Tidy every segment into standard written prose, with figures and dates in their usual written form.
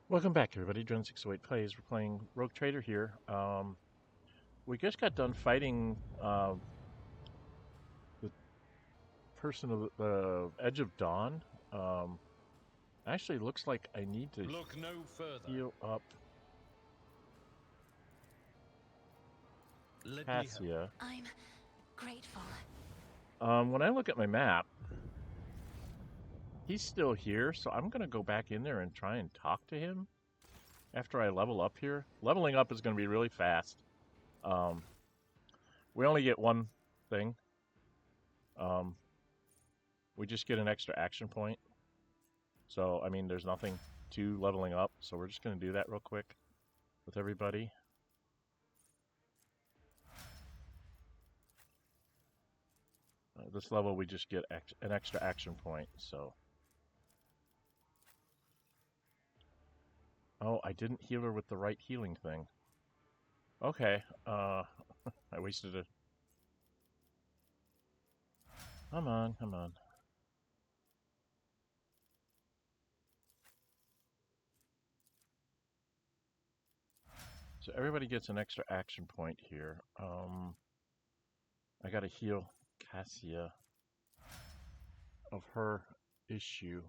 Welcome back, everybody. Dren608 plays. We're playing Rogue Trader here. We just got done fighting the person of the Edge of Dawn. Actually, looks like I need to look no further. Heal up Let Cassia. I'm grateful. When I look at my map, he's still here, so I'm going to go back in there and try and talk to him after I level up here. Leveling up is going to be really fast. We only get one thing. We just get an extra action point. So, I mean, there's nothing to leveling up, so we're just going to do that real quick with everybody. This level, we just get an extra action point, so... Oh, I didn't heal her with the right healing thing. Okay, I wasted it. Come on, come on. So everybody gets an extra action point here. I gotta heal Cassia of her issue.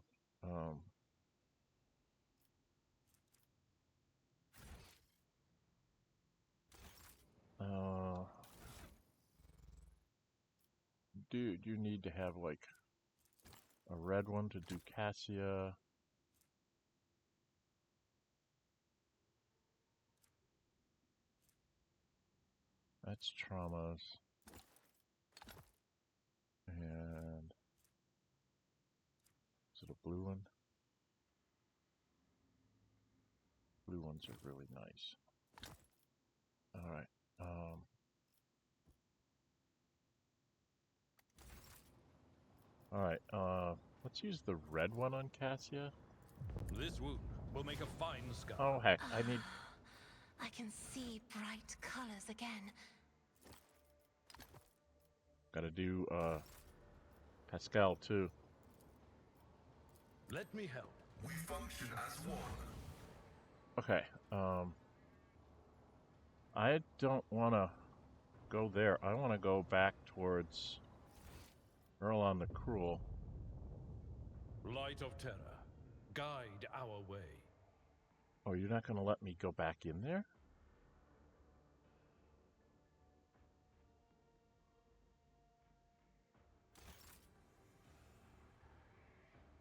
Dude, you need to have like a red one to do Cassia. That's traumas. And is it a blue one? Blue ones are really nice. Alright. Alright, let's use the red one on Cassia. This wound will make a fine scar. Oh heck, I need... I can see bright colors again. Gotta do, Pasqal too. Let me help. We function as one. Okay, I don't want to go there. I want to go back towards Uralon the Cruel. Light of terror, guide our way. Oh, you're not going to let me go back in there?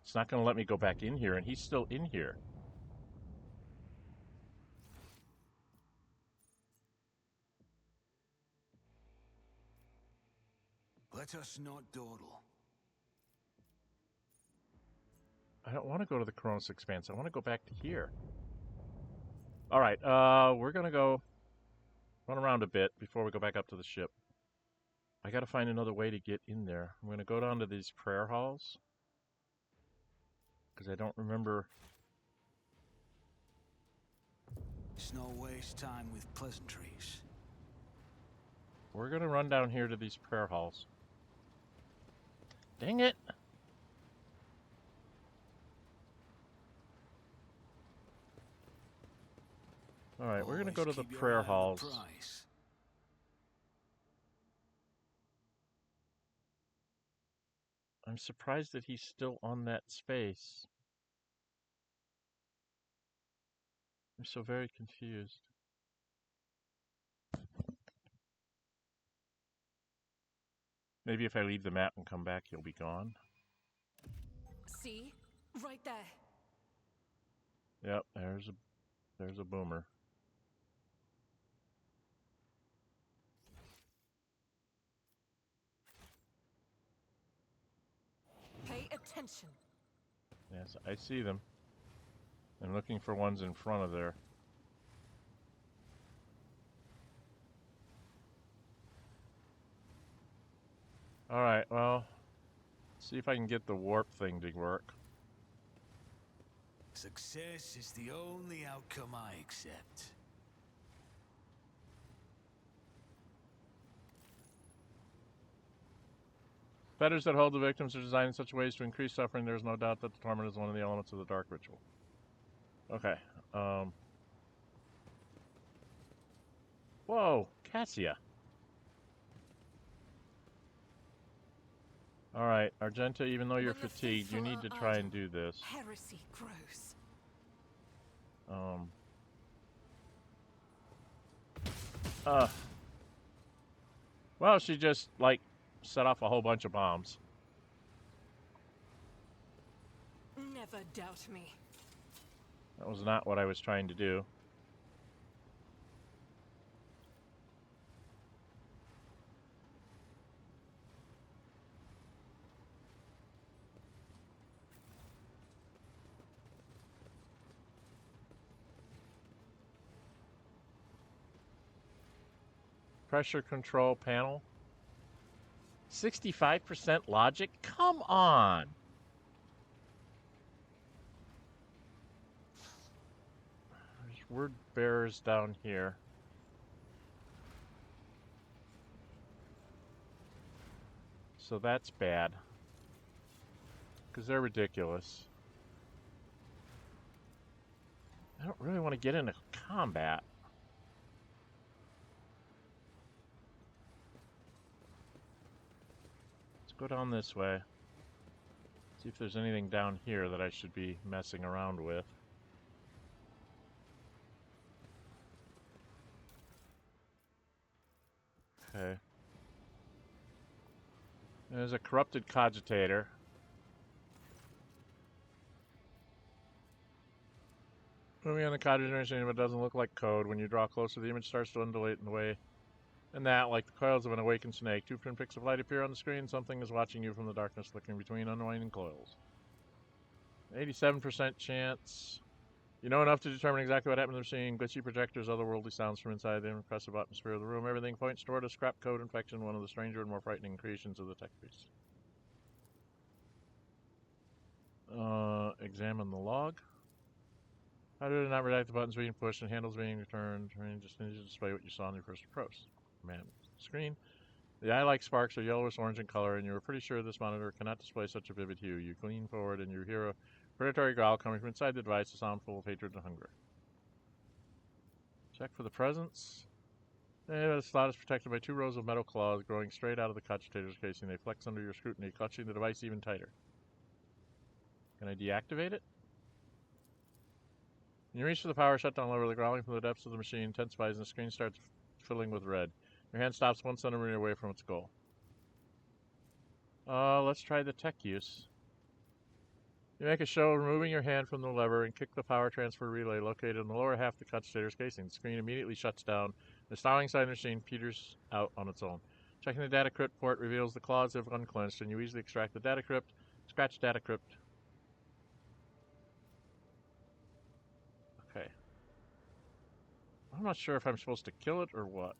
It's not going to let me go back in here, and he's still in here. Let us not dawdle. I don't want to go to the Koronus Expanse. I want to go back to here. Alright, we're going to go run around a bit before we go back up to the ship. I got to find another way to get in there. I'm going to go down to these prayer halls. Because I don't remember... Let's not waste time with pleasantries. We're going to run down here to these prayer halls. Dang it! Alright, we're going to go to the prayer halls. I'm surprised that he's still on that space. I'm so very confused. Maybe if I leave the map and come back, he'll be gone. See? Right there. Yep, there's a boomer. Pay attention. Yes, I see them. I'm looking for ones in front of there. Alright, well, see if I can get the warp thing to work. Success is the only outcome I accept. Fetters that hold the victims are designed in such ways to increase suffering. There is no doubt that the torment is one of the elements of the dark ritual. Okay. Whoa, Cassia. All right, Argenta. Even though you're When the fatigued, you faithful need to are try and idle, do this. heresy grows. Well, she just like set off a whole bunch of bombs. Never doubt me. That was not what I was trying to do. Pressure control panel. 65% logic? Come on! There's word bearers down here. So that's bad. Because they're ridiculous. I don't really want to get into combat. Let's go down this way. See if there's anything down here that I should be messing around with. Okay. There's a Corrupted Cogitator. Moving on the cogitator, but it doesn't look like code. When you draw closer, the image starts to undulate in the way. And that, like the coils of an awakened snake, two pinpricks of light appear on the screen. Something is watching you from the darkness, looking between unwinding coils. 87% chance. You know enough to determine exactly what happened to the machine. Glitchy projectors, otherworldly sounds from inside the impressive atmosphere of the room. Everything points toward a scrap code infection, one of the stranger and more frightening creations of the tech beast. Examine the log. How did it not react to buttons being pushed and handles being returned? Just needs to display what you saw on your first approach. Man, screen. The eye-like sparks are yellowish orange in color, and you are pretty sure this monitor cannot display such a vivid hue. You lean forward, and you hear a predatory growl coming from inside the device, a sound full of hatred and hunger. Check for the presence. The slot is protected by two rows of metal claws growing straight out of the cogitator's casing. They flex under your scrutiny, clutching the device even tighter. Can I deactivate it? When you reach for the power shutdown lever, the growling from the depths of the machine intensifies, and the screen starts filling with red. Your hand stops 1 centimeter away from its goal. Let's try the tech use. You make a show of removing your hand from the lever and kick the power transfer relay located in the lower half of the cogitator's casing. The screen immediately shuts down. The styling side of the machine peters out on its own. Checking the data crypt port reveals the claws have unclenched, and you easily extract the data crypt. Scratch data crypt. Okay. I'm not sure if I'm supposed to kill it or what.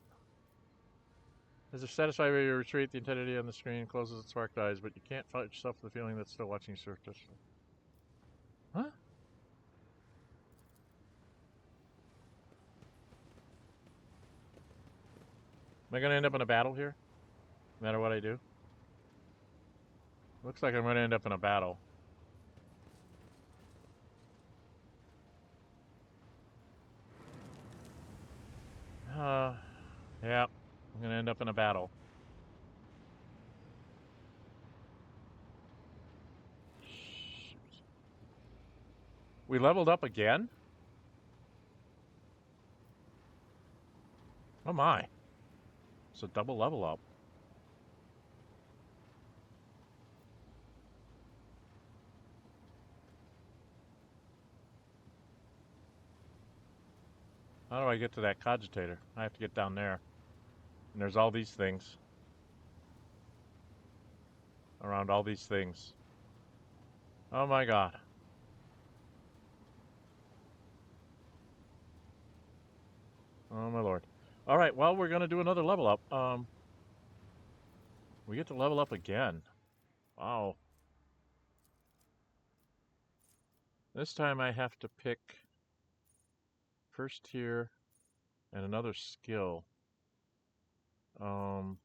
As if satisfied by your retreat, the entity on the screen closes its sparked eyes, but you can't fight yourself with the feeling that's still watching you surreptitiously. Huh? Am I going to end up in a battle here? No matter what I do? Looks like I'm going to end up in a battle. Yeah. I'm going to end up in a battle. Shoot. We leveled up again? Oh my. It's a double level up. How do I get to that cogitator? I have to get down there. And there's all these things. Around all these things. Oh my god. Oh my lord. Alright, well, we're going to do another level up. We get to level up again. Wow. This time I have to pick first tier and another skill. Well,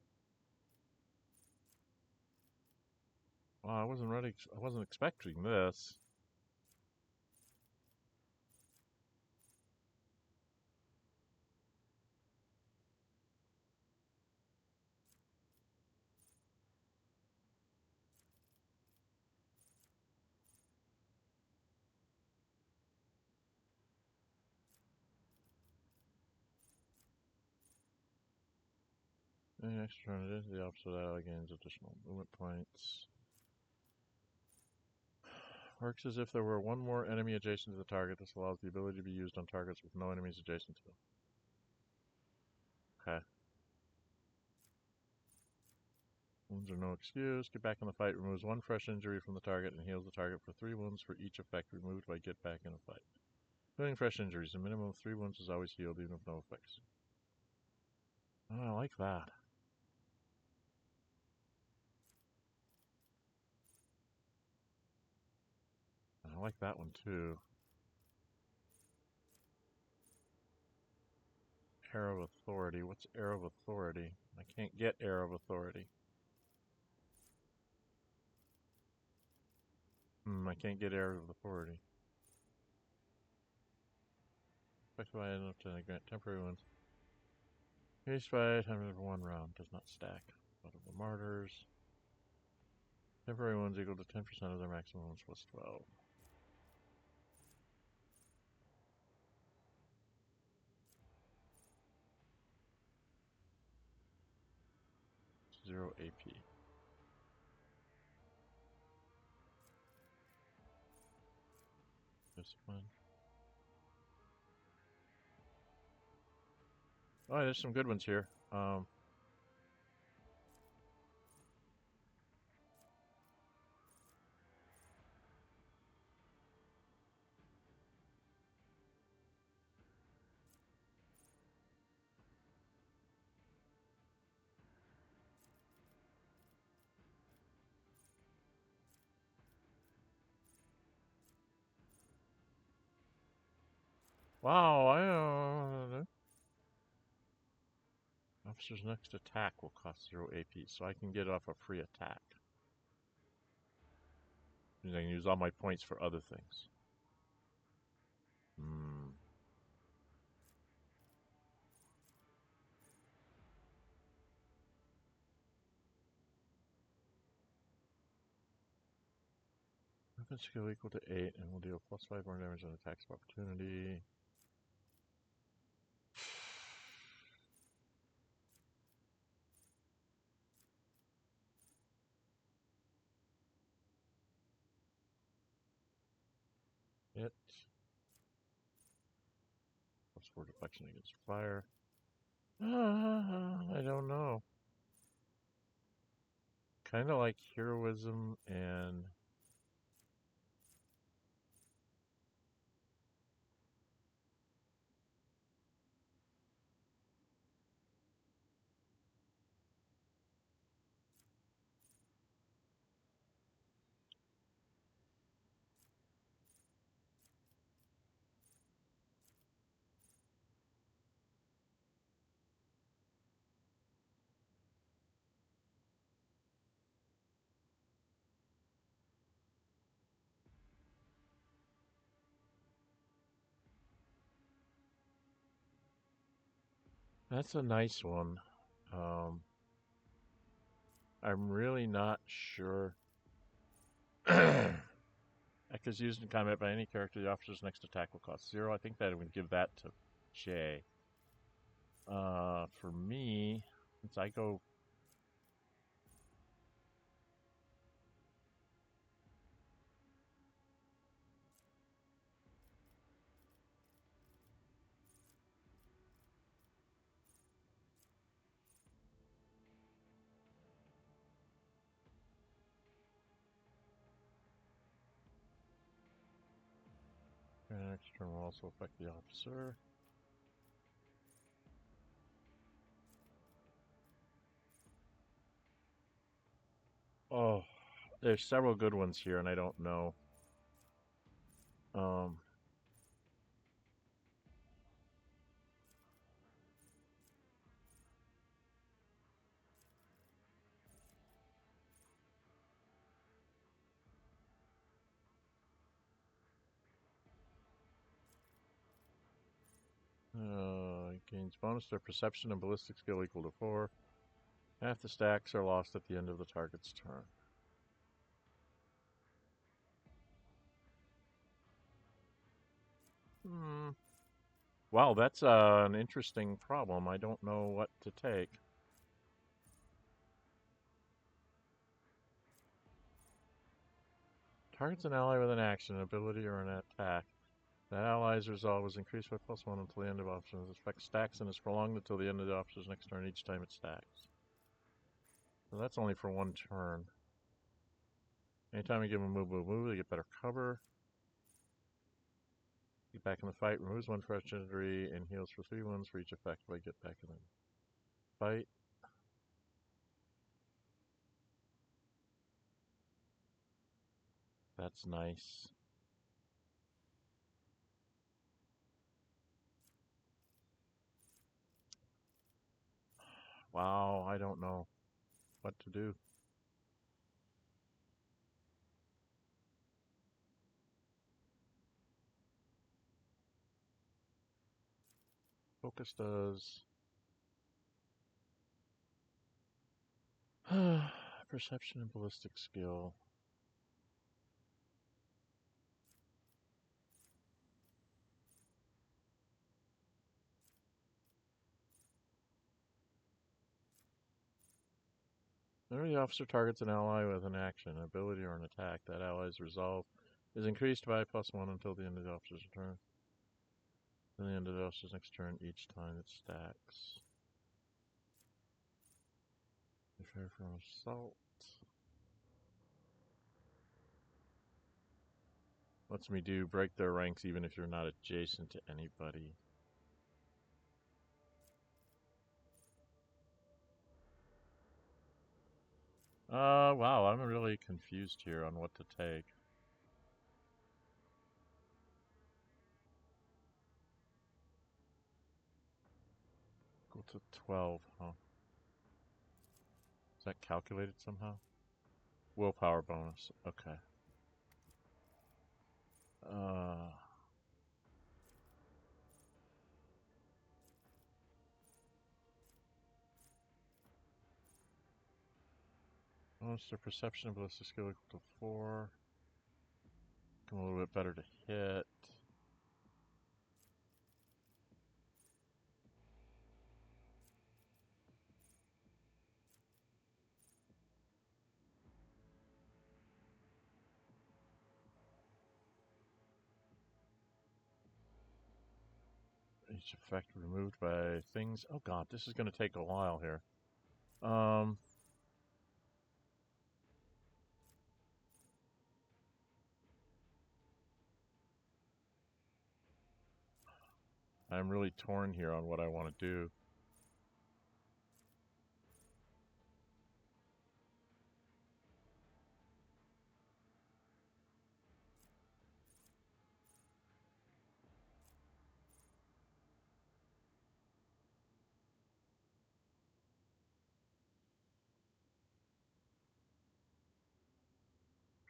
I wasn't expecting this. The next turn it is the opposite ally gains additional movement points. Works as if there were one more enemy adjacent to the target. This allows the ability to be used on targets with no enemies adjacent to them. Okay. Wounds are no excuse. Get back in the fight removes one fresh injury from the target and heals the target for 3 wounds for each effect removed by get back in a fight. Including fresh injuries. A minimum of 3 wounds is always healed even if no effects. Oh, I like that. I like that one too. Arrow of Authority. What's Arrow of Authority? I can't get Arrow of Authority. I can't get Arrow of Authority. Specify enough to grant temporary ones. Case fight, time for 1 round. Does not stack. Blood of the Martyrs. Temporary ones equal to 10% of their maximum ones plus 12. 0 AP. Discipline. Oh, there's some good ones here. Wow, Officer's next attack will cost 0 AP, so I can get off a free attack. And I can use all my points for other things. Weapon skill equal to 8, and we'll deal plus 5 more damage on attacks of opportunity. Hit. Plus 4 deflection against fire. I don't know. Kind of like heroism and... That's a nice one. I'm really not sure. Echoes used in combat by any character, the officer's next attack will cost 0. I think that I would give that to Jay. For me, since I go... Next turn will also affect the officer. Oh, there's several good ones here, and I don't know. Gains bonus to perception and ballistic skill equal to 4. Half the stacks are lost at the end of the target's turn. Wow, that's an interesting problem. I don't know what to take. Targets an ally with an action, an ability, or an attack. That ally's resolve is increased by +1 until the end of options. This effect stacks and is prolonged until the end of the officer's next turn each time it stacks. So that's only for one turn. Anytime you give them a move, they get better cover. Get back in the fight, removes 1 fresh injury, and heals for 3 wounds for each effect by get back in the fight. That's nice. Wow, I don't know what to do. Focus does. Perception and ballistic skill. Whenever the officer targets an ally with an action, an ability, or an attack, that ally's resolve is increased by +1 until the end of the officer's turn. Then the end of the officer's next turn each time it stacks. Prepare for assault. Lets me do break their ranks even if you're not adjacent to anybody. Wow, I'm really confused here on what to take. Go to 12, huh? Is that calculated somehow? Willpower bonus, okay. Bonus to perception and ballistic skill equal to 4. Become a little bit better to hit. Each effect removed by things. Oh god, this is going to take a while here. I'm really torn here on what I want to do.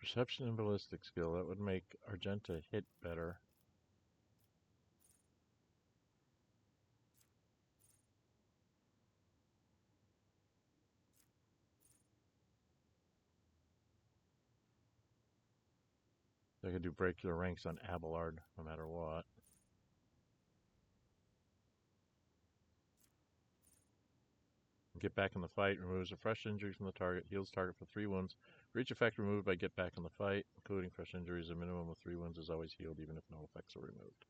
Perception and ballistic skill. That would make Argenta hit better. I could do break your ranks on Abelard no matter what. Get back in the fight. Removes a fresh injury from the target. Heals target for 3 wounds. For each effect removed by get back in the fight, including fresh injuries, a minimum of 3 wounds is always healed even if no effects are removed.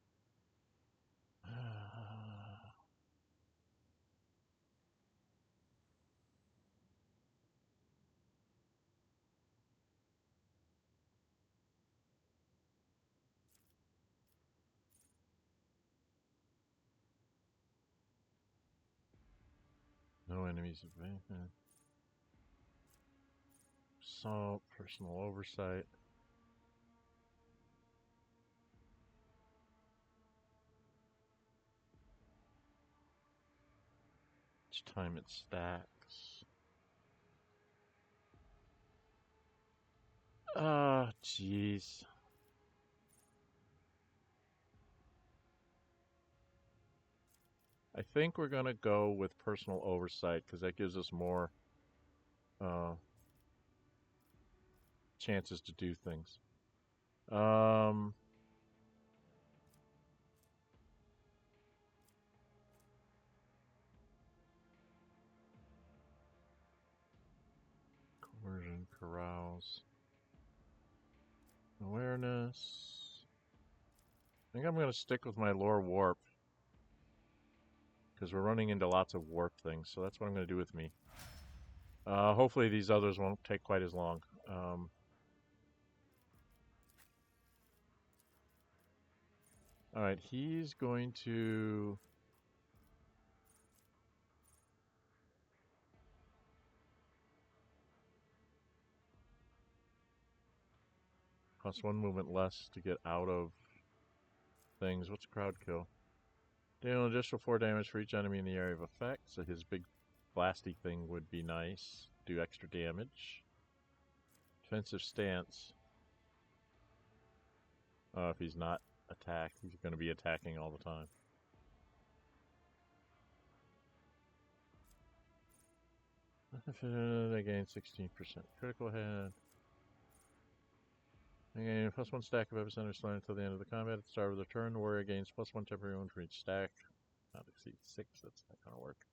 No enemies advancing. Assault, personal oversight. Each time it stacks. Ah, jeez. I think we're going to go with personal oversight because that gives us more chances to do things. Coercion, carouse. Awareness. I think I'm going to stick with my lore warp. Because we're running into lots of warp things, so that's what I'm going to do with me. Hopefully these others won't take quite as long. Alright, he's going to... Cost 1 movement less to get out of things. What's crowd kill? Deal an additional 4 damage for each enemy in the area of effect, so his big blasty thing would be nice. Do extra damage. Defensive stance. If he's not attacked, he's going to be attacking all the time. They gain 16%. Critical hit. They gain a +1 stack of epicenter slain until the end of the combat. At the start of the turn, the warrior gains +1 temporary wound for each stack. Not exceed 6, that's not going to work.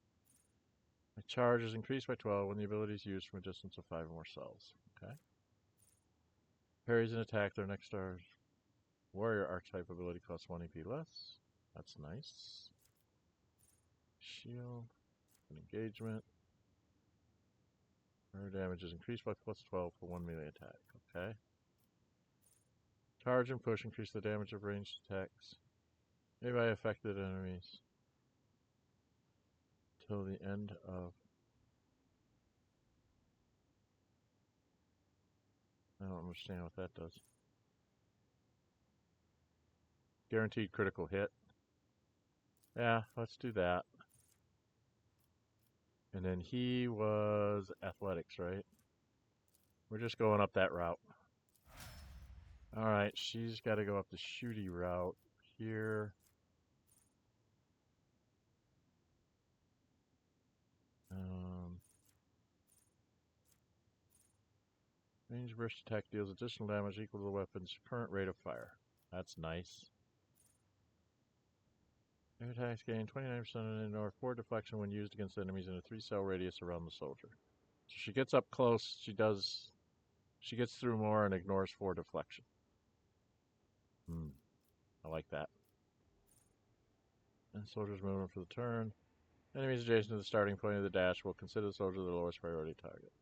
The charge is increased by 12 when the ability is used from a distance of 5 or more cells. Okay. Parries an attack, their next star's warrior archetype ability costs 1 EP less. That's nice. Shield. An engagement. Her damage is increased by +12 for 1 melee attack. Okay. Charge and push increase the damage of ranged attacks made by affected enemies till the end of... I don't understand what that does. Guaranteed critical hit. Yeah, let's do that. And then he was athletics, right? We're just going up that route. Alright, she's got to go up the shooty route here. Range burst attack deals additional damage equal to the weapon's current rate of fire. That's nice. Air attacks gain 29% and ignore 4 deflection when used against enemies in a 3-cell radius around the soldier. So she gets up close, she gets through more and ignores 4 deflection. I like that. And soldier's movement for the turn. Enemies adjacent to the starting point of the dash will consider the soldier the lowest priority target.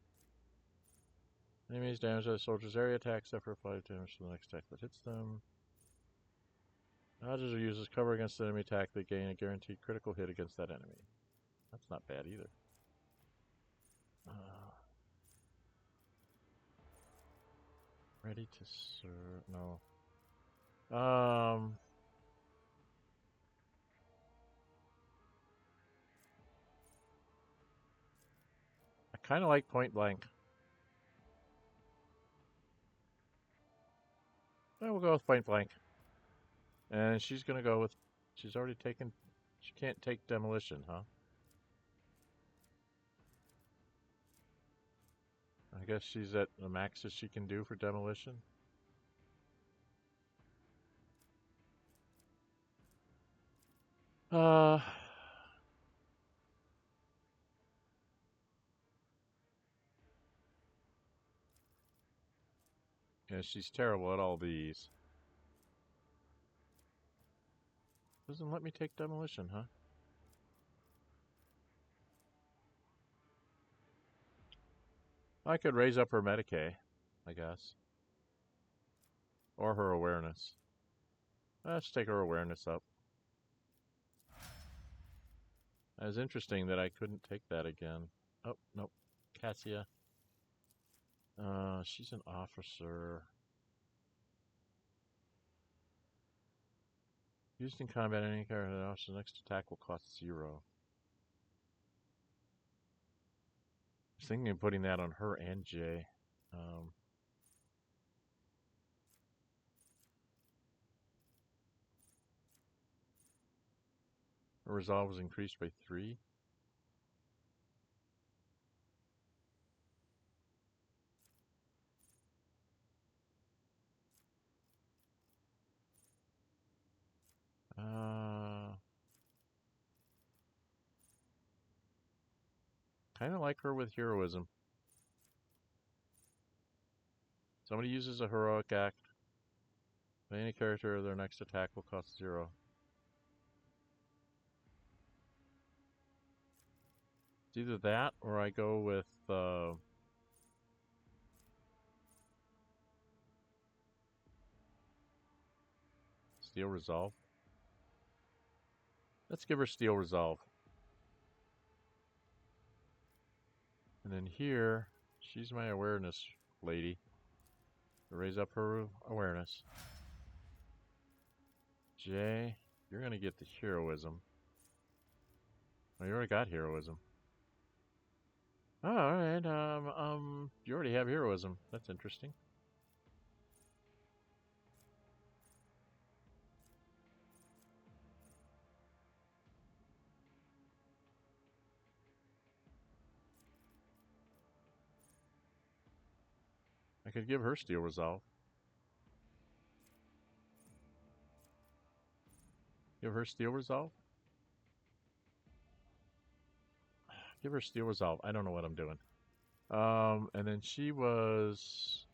Enemies damaged by the soldier's area attack suffer 5 damage to the next attack that hits them. Dodges or uses cover against the enemy attack, they gain a guaranteed critical hit against that enemy. That's not bad either. Ready to serve? No. I kind of like point blank. Well, we'll go with point blank. And she's going to go with... She's already taken... She can't take demolition, huh? I guess she's at the max that she can do for demolition. Yeah, she's terrible at all these. Doesn't let me take demolition, huh? I could raise up her Medicae, I guess. Or her awareness. Let's take her awareness up. It's interesting that I couldn't take that again. Oh, nope. Cassia. She's an officer. Used in combat, any character that officer's next attack will cost 0. I was thinking of putting that on her and Jay. Her resolve was increased by 3. Kind of like her with heroism. Somebody uses a heroic act, Any character, their next attack will cost 0. It's either that or I go with Steel Resolve. Let's give her Steel Resolve. And then here, she's my awareness lady. Raise up her awareness. Jay, you're gonna get the heroism. Oh, you already got heroism. Oh, alright, you already have heroism. That's interesting. I could give her Steel Resolve. Give her Steel Resolve? Give her Steel Resolve. I don't know what I'm doing. And then she was...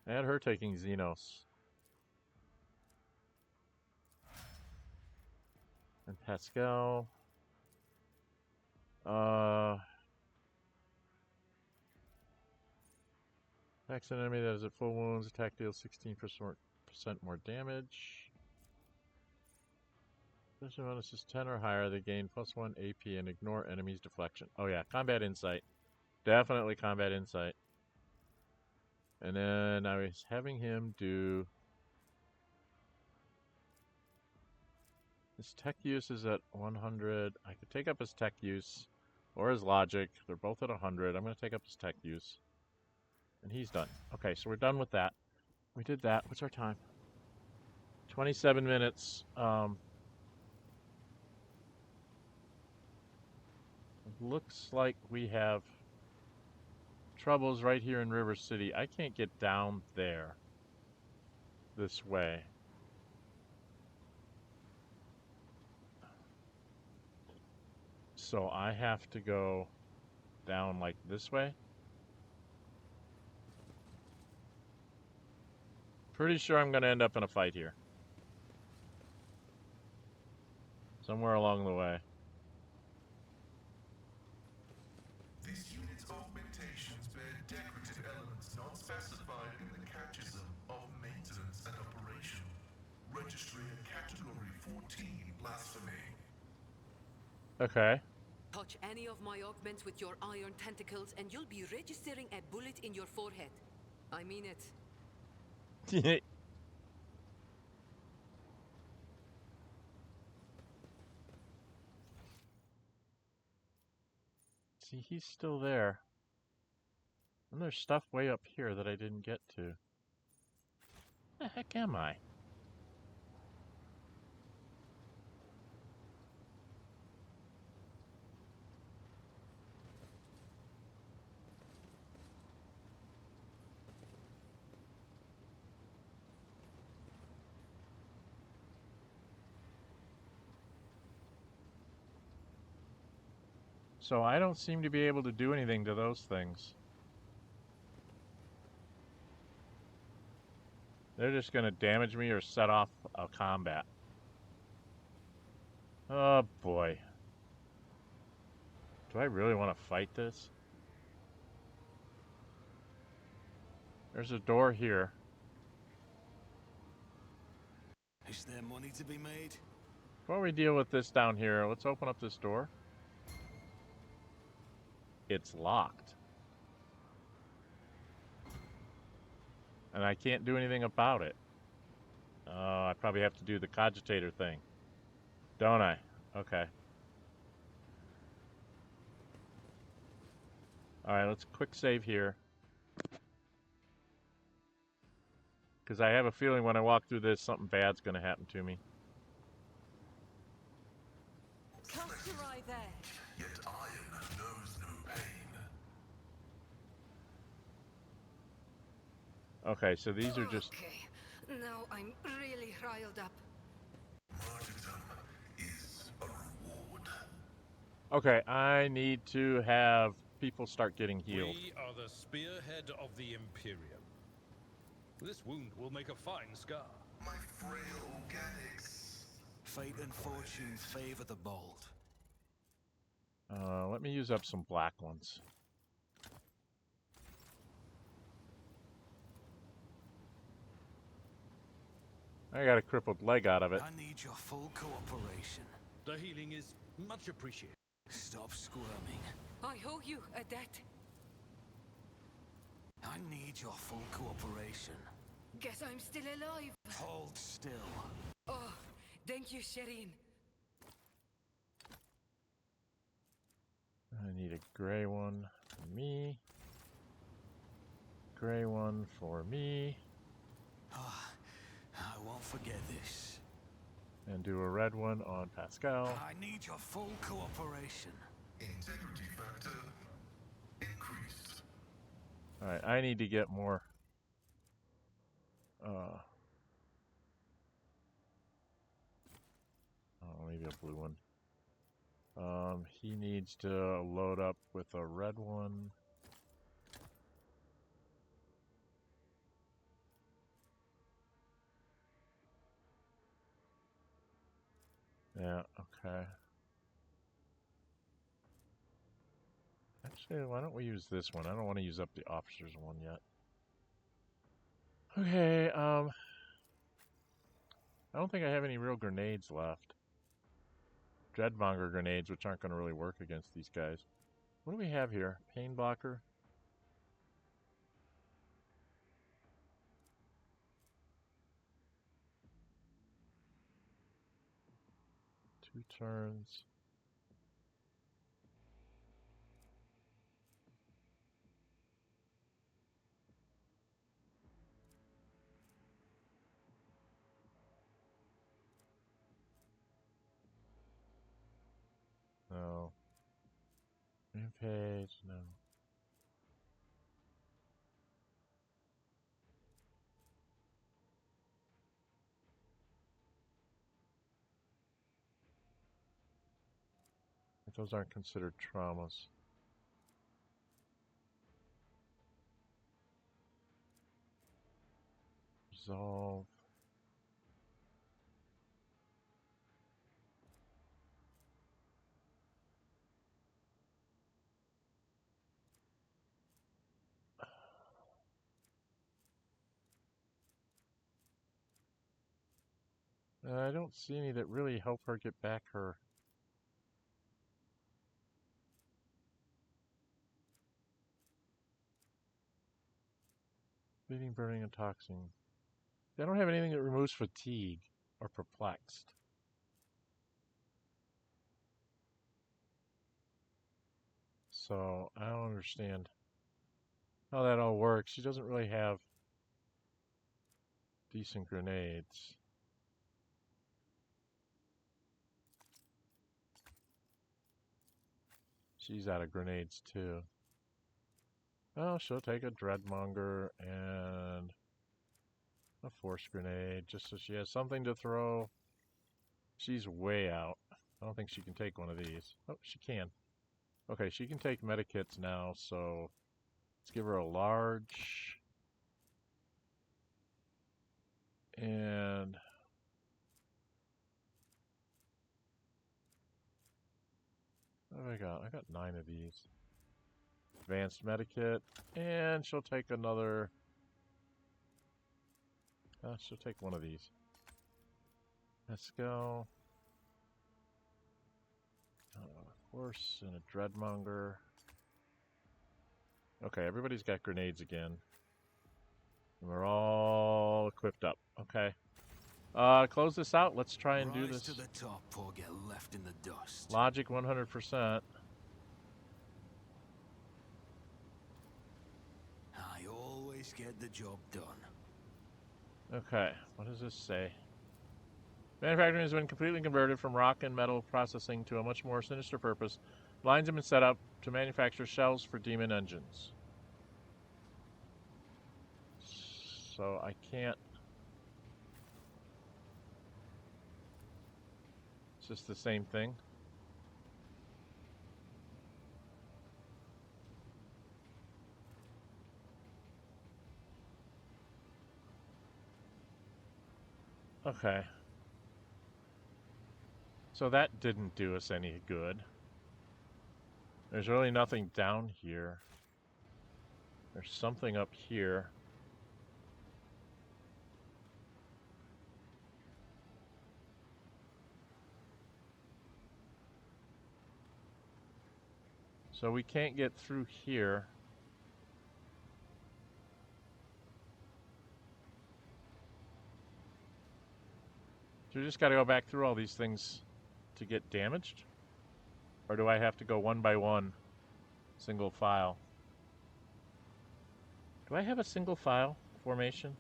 I had her taking Xenos. And Pasqal. Attacks an enemy that is at full wounds. Attack deals 16% more damage. Special bonus is 10 or higher. They gain +1 AP and ignore enemies' deflection. Oh yeah, combat insight. Definitely combat insight. And then I was having him do... His tech use is at 100. I could take up his tech use or his logic. They're both at 100. I'm going to take up his tech use. And he's done. Okay, so we're done with that. We did that. What's our time? 27 minutes. It looks like we have troubles right here in River City. I can't get down there this way. So I have to go down like this way. Pretty sure I'm going to end up in a fight here. Somewhere along the way. This unit's augmentations bear decorative elements not specified in the catechism of maintenance and operation, registering a category 14 blasphemy. Okay. Touch any of my augments with your iron tentacles and you'll be registering a bullet in your forehead. I mean it. See, he's still there. And there's stuff way up here that I didn't get to. The heck am I? So I don't seem to be able to do anything to those things. They're just going to damage me or set off a combat. Oh boy. Do I really want to fight this? There's a door here. Is there money to be made? Before we deal with this down here, let's open up this door. It's locked. And I can't do anything about it. I probably have to do the cogitator thing. Don't I? Okay. Alright, let's quick save here. Because I have a feeling when I walk through this, something bad's going to happen to me. Close your eye there. Yet iron knows no pain. Okay, so these are just... Okay, now I'm really riled up. Martyrdom is a reward. Okay, I need to have people start getting healed. We are the spearhead of the Imperium. This wound will make a fine scar. my frail organics. Fate and fortune favor the bold. Let me use up some black ones. I got a crippled leg out of it. I need your full cooperation. The healing is much appreciated. Stop squirming. I owe you a debt. I need your full cooperation. Guess I'm still alive. Hold still. Oh, thank you, Shireen. I need a gray one for me. Gray one for me. Ah, I won't forget this. And do a red one on Pasqal. I need your full cooperation. Integrity factor increased. Alright, I need to get more. Oh, maybe a blue one. He needs to load up with a red one. Yeah, okay. Actually, why don't we use this one? I don't want to use up the officer's one yet. Okay, I don't think I have any real grenades left. Dreadmonger grenades, which aren't going to really work against these guys. What do we have here? Pain blocker? Two turns. No. Rampage, no. Those aren't considered traumas. Resolve. I don't see any that really help her get back her. Bleeding, burning, and toxin. I don't have anything that removes fatigue or perplexed. So, I don't understand how that all works. She doesn't really have decent grenades. She's out of grenades too. Well, she'll take a Dreadmonger and a Force Grenade just so she has something to throw. She's way out. I don't think she can take one of these. Oh, she can. Okay, she can take medikits now, so let's give her a large. And what have I got? I got 9 of these. Advanced medikit, and she'll take another. She'll take one of these. Let's go. Horse and a Dreadmonger. Okay, everybody's got grenades again. And we're all equipped up. Okay. Close this out. Let's try and do Rise this. to the top or get left in the dust. Logic 100%. I always get the job done. Okay, what does this say? Manufacturing has been completely converted from rock and metal processing to a much more sinister purpose. Lines have been set up to manufacture shells for demon engines. So I can't. It's just the same thing. Okay. So that didn't do us any good. There's really nothing down here. There's something up here. So we can't get through here. So we just got to go back through all these things to get damaged? Or do I have to go one by one, single file? Do I have a single file formation?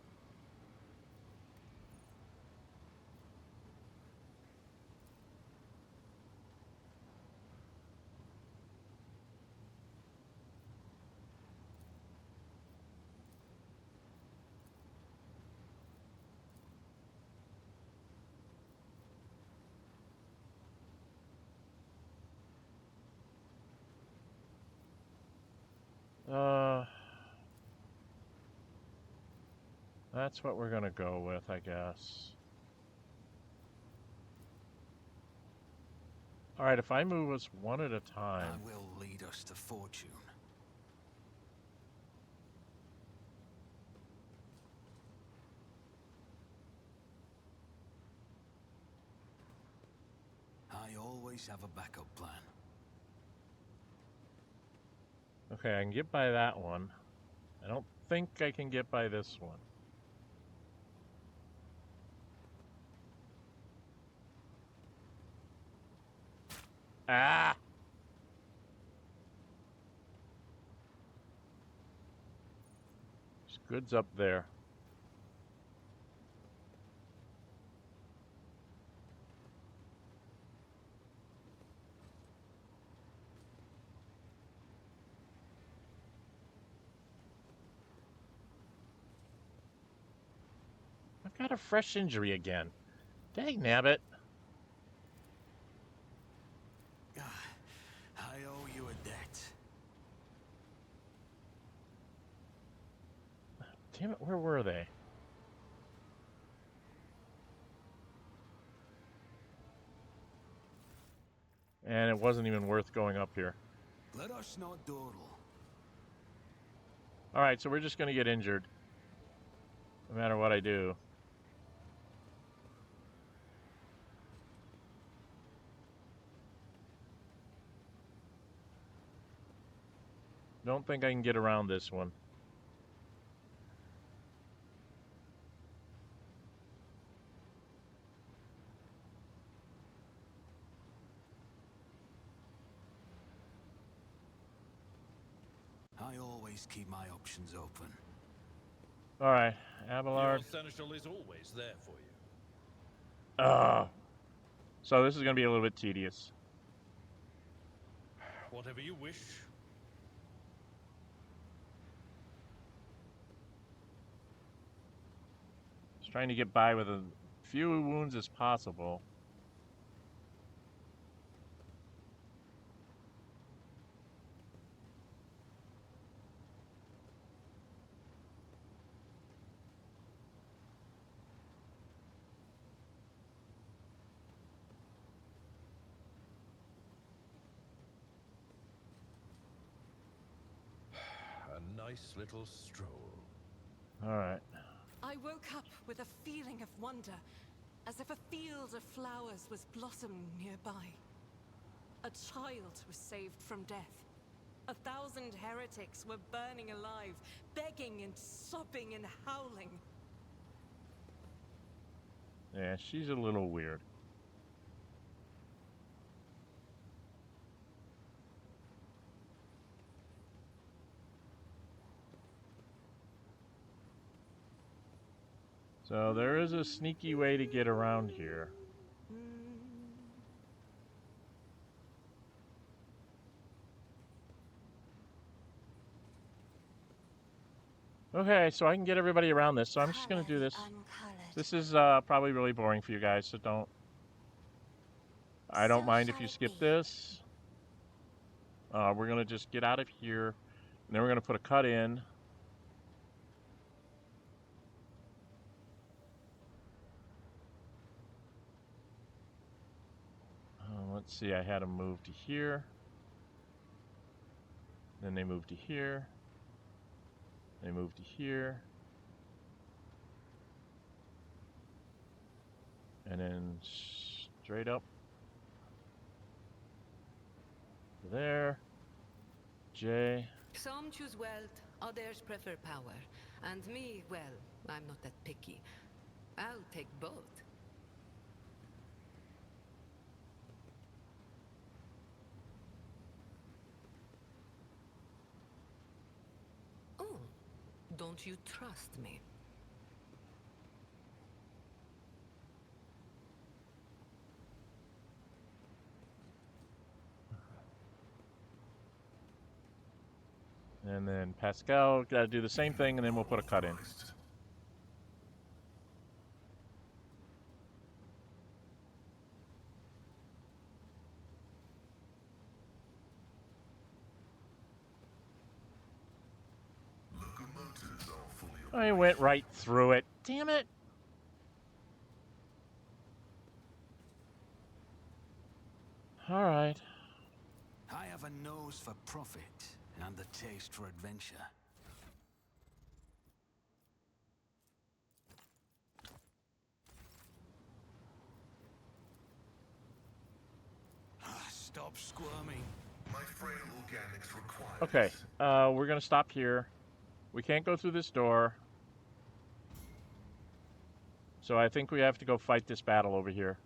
That's what we're gonna go with, I guess. Alright, if I move us one at a time. I will lead us to fortune. I always have a backup plan. Okay, I can get by that one. I don't think I can get by this one. Ah! There's goods up there. I've got a fresh injury again. Dang nabbit. I owe you a debt. Damn it, where were they? And it wasn't even worth going up here. Let us not dawdle. Alright, so we're just going to get injured. No matter what I do. Don't think I can get around this one. I always keep my options open. Alright, Abelard. Your seneschal is always there for you. So this is going to be a little bit tedious. Whatever you wish. Just trying to get by with as few wounds as possible. A nice little stroll. Alright. I woke up with a feeling of wonder, as if a field of flowers was blossoming nearby. A child was saved from death. 1,000 heretics were burning alive, begging and sobbing and howling. Yeah, she's a little weird. So there is a sneaky way to get around here. Okay, so I can get everybody around this, so I'm just going to do this. This is probably really boring for you guys, so don't... I don't mind if you skip this. We're going to just get out of here, and then we're going to put a cut in. let's see, I had them move to here. Then they moved to here. They moved to here. And then straight up there. J. Some choose wealth, others prefer power. And me, well, I'm not that picky. I'll take both. Oh, don't you trust me? And then Pasqal, gotta do the same thing, and then we'll put a cut in. Locomotives are fully I went right through it. Damn it. All right. I have a nose for profit and the taste for adventure. Stop squirming. My frail organics require Okay, we're gonna stop here. We can't go through this door. So I think we have to go fight this battle over here.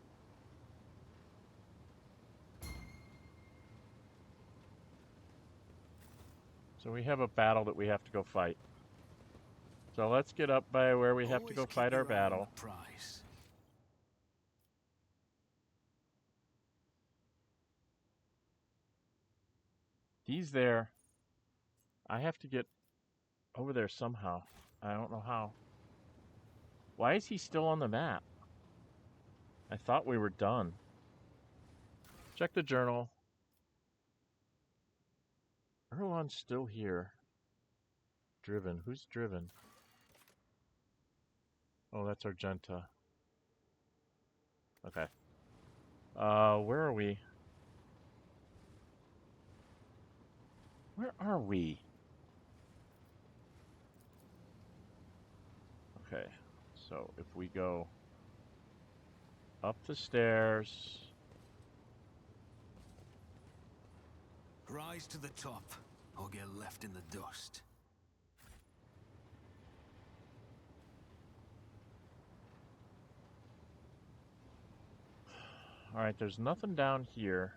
So we have a battle that we have to go fight. So let's get up by where we have to go fight our battle. He's there. I have to get over there somehow. I don't know how. Why is he still on the map? I thought we were done. Check the journal. Uralon's still here. Driven. Who's driven? Oh, that's Argenta. Okay. Where are we? Where are we? Okay. So if we go up the stairs. Rise to the top, or get left in the dust. Alright, there's nothing down here.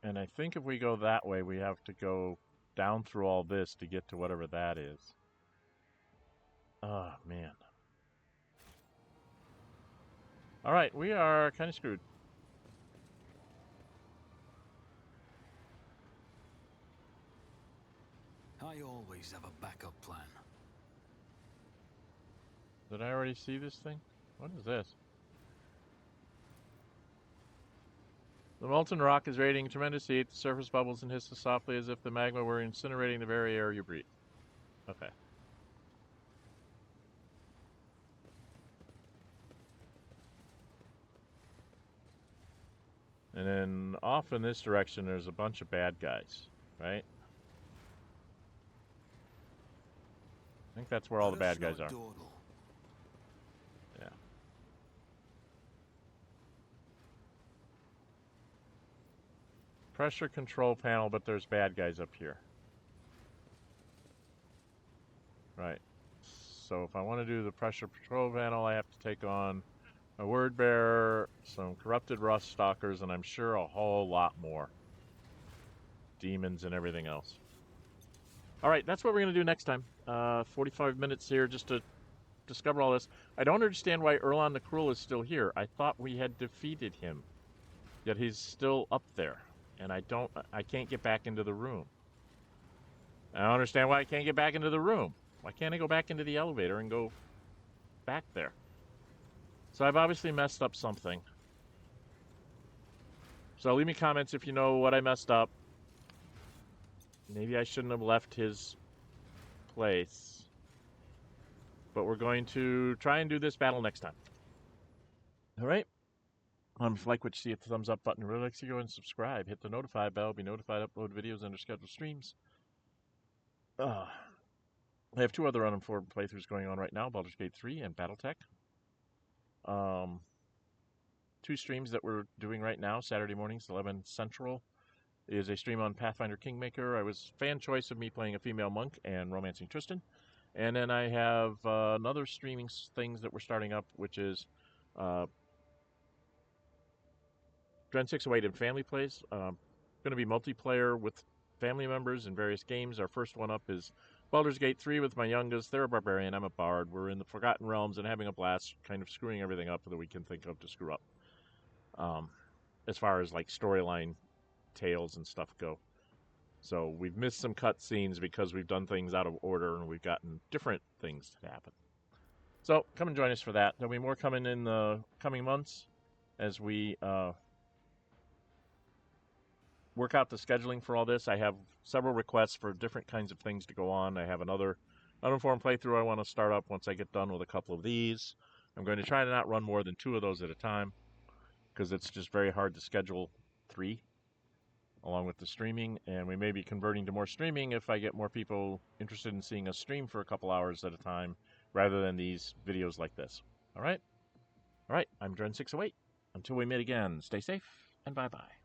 And I think if we go that way, we have to go down through all this to get to whatever that is. Oh, man. Alright, we are kind of screwed. I always have a backup plan. Did I already see this thing? What is this? The molten rock is radiating tremendous heat. The surface bubbles and hisses softly as if the magma were incinerating the very air you breathe. Okay. And then off in this direction, there's a bunch of bad guys, right? I think that's where all the bad guys are. Yeah. Pressure control panel, but there's bad guys up here. Right. So if I want to do the pressure control panel, I have to take on a word bearer, some corrupted rust stalkers, and I'm sure a whole lot more. Demons and everything else. Alright, that's what we're going to do next time. 45 minutes here just to discover all this. I don't understand why Uralon the Cruel is still here. I thought we had defeated him. Yet he's still up there. And I can't get back into the room. I don't understand why I can't get back into the room. Why can't I go back into the elevator and go back there? So I've obviously messed up something. So leave me comments if you know what I messed up. Maybe I shouldn't have left his place. But we're going to try and do this battle next time. All right. If you like what you see, hit the thumbs up button. Really like to see you go and subscribe. Hit the notify bell. Be notified upload videos under scheduled streams. I have 2 other uninformed playthroughs going on right now, Baldur's Gate 3 and Battletech. 2 streams that we're doing right now, Saturday mornings, 11 Central, is a stream on Pathfinder Kingmaker. I was fan choice of me playing a female monk and romancing Tristan. And then I have another streaming things that we're starting up, which is Dren608 and Family Plays. Going to be multiplayer with family members in various games. Our first one up is Baldur's Gate 3 with my youngest. They're a barbarian, I'm a bard. We're in the Forgotten Realms and having a blast, kind of screwing everything up that we can think of to screw up. As far as like storyline tales and stuff go. So we've missed some cutscenes because we've done things out of order and we've gotten different things to happen. So come and join us for that. There'll be more coming in the coming months as we work out the scheduling for all this. I have several requests for different kinds of things to go on. I have another uninformed playthrough I want to start up once I get done with a couple of these. I'm going to try to not run more than 2 of those at a time because it's just very hard to schedule 3 along with the streaming, and we may be converting to more streaming if I get more people interested in seeing us stream for a couple hours at a time rather than these videos like this. All right? All right, I'm Dren608. Until we meet again, stay safe and bye-bye.